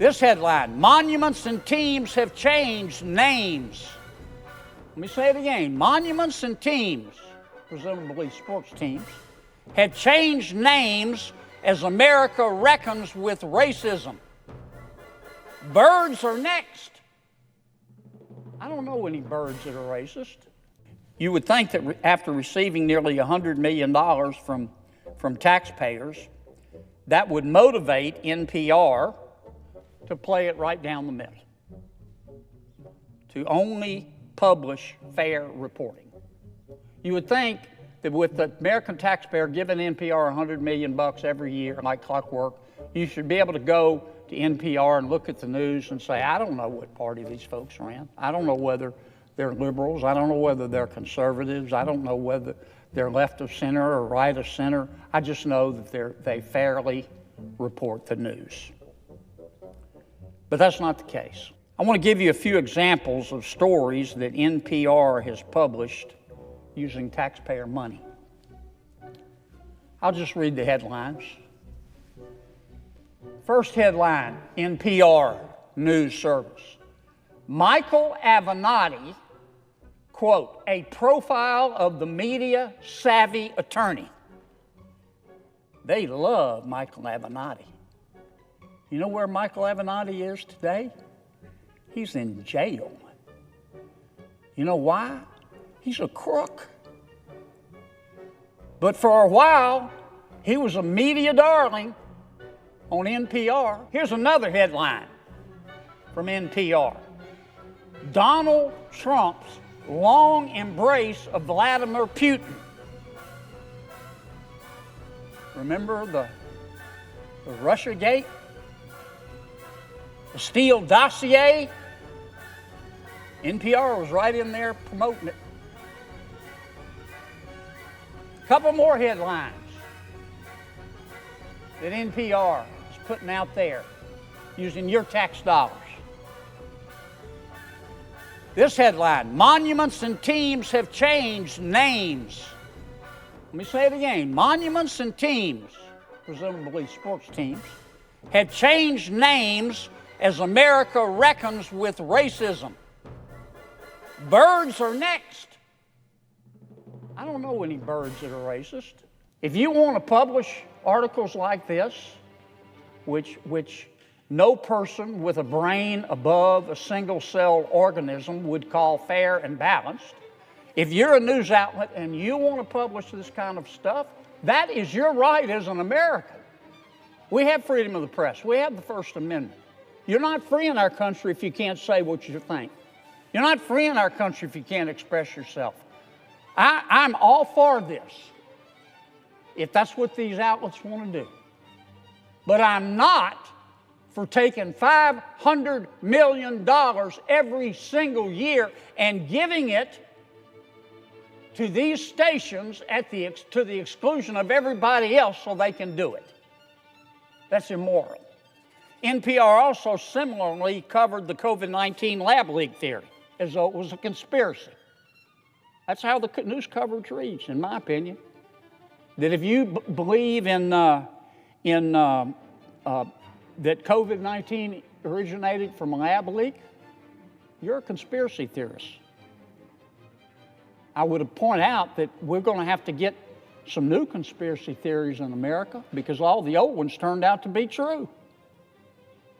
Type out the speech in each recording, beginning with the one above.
This headline, monuments and teams have changed names. Let me say it again. Monuments and teams, presumably sports teams, have changed names as America reckons with racism. Birds are next. I don't know any birds that are racist. You would think that after receiving nearly $100 million from taxpayers, that would motivate NPR to play it right down the middle, to only publish fair reporting. You would think that with the American taxpayer giving NPR $100 million every year, like clockwork, you should be able to go to NPR and look at the news and say, I don't know what party these folks are in. I don't know whether they're liberals. I don't know whether they're conservatives. I don't know whether they're left of center or right of center. I just know that they fairly report the news. But that's not the case. I want to give you a few examples of stories that NPR has published using taxpayer money. I'll just read the headlines. First headline, NPR News Service. Michael Avenatti, quote, a profile of the media-savvy attorney. They love Michael Avenatti. You know where Michael Avenatti is today? He's in jail. You know why? He's a crook. But for a while, he was a media darling on NPR. Here's another headline from NPR. Donald Trump's long embrace of Vladimir Putin. Remember the Russiagate? The Steele dossier? NPR was right in there promoting it. A couple more headlines that NPR is putting out there using your tax dollars. This headline, monuments and teams have changed names. Let me say it again. Monuments and teams, presumably sports teams, have changed names as America reckons with racism. Birds are next. I don't know any birds that are racist. If you want to publish articles like this, which no person with a brain above a single-cell organism would call fair and balanced, if you're a news outlet and you want to publish this kind of stuff, that is your right as an American. We have freedom of the press. We have the First Amendment. You're not free in our country if you can't say what you think. You're not free in our country if you can't express yourself. I'm all for this, if that's what these outlets want to do. But I'm not for taking $500 million every single year and giving it to these stations to the exclusion of everybody else so they can do it. That's immoral. NPR also similarly covered the COVID-19 lab leak theory as though it was a conspiracy. That's how the news coverage reads, in my opinion. That if you believe that COVID-19 originated from a lab leak, you're a conspiracy theorist. I would point out that we're going to have to get some new conspiracy theories in America because all the old ones turned out to be true.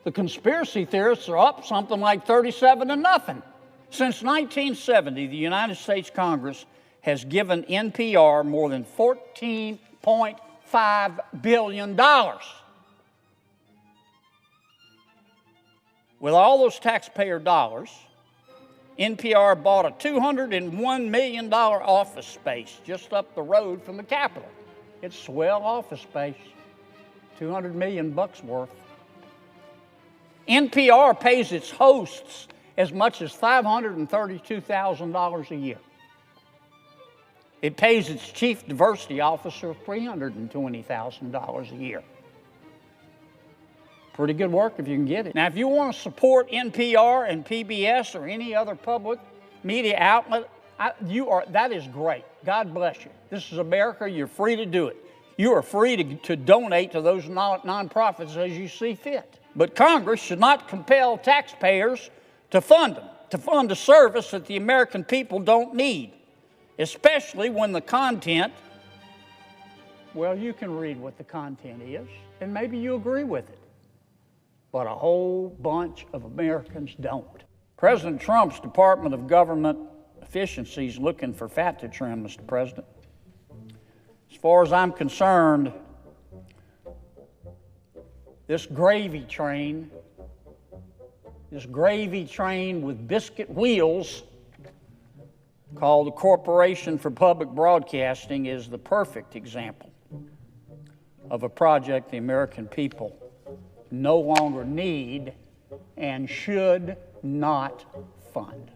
The conspiracy theorists are up something like 37-0. Since 1970, the United States Congress has given NPR more than $14.5 billion. With all those taxpayer dollars, NPR bought a $201 million office space just up the road from the Capitol. It's swell office space, $200 million worth. NPR pays its hosts as much as $532,000 a year. It pays its chief diversity officer $320,000 a year. Pretty good work if you can get it. Now, if you want to support NPR and PBS or any other public media outlet, that is great. God bless you. This is America. You're free to do it. You are free to donate to those nonprofits as you see fit. But Congress should not compel taxpayers to fund them, to fund a service that the American people don't need, especially when the content, well, you can read what the content is, and maybe you agree with it, but a whole bunch of Americans don't. President Trump's Department of Government Efficiency is looking for fat to trim, Mr. President. As far as I'm concerned, this gravy train with biscuit wheels called the Corporation for Public Broadcasting is the perfect example of a project the American people no longer need and should not fund.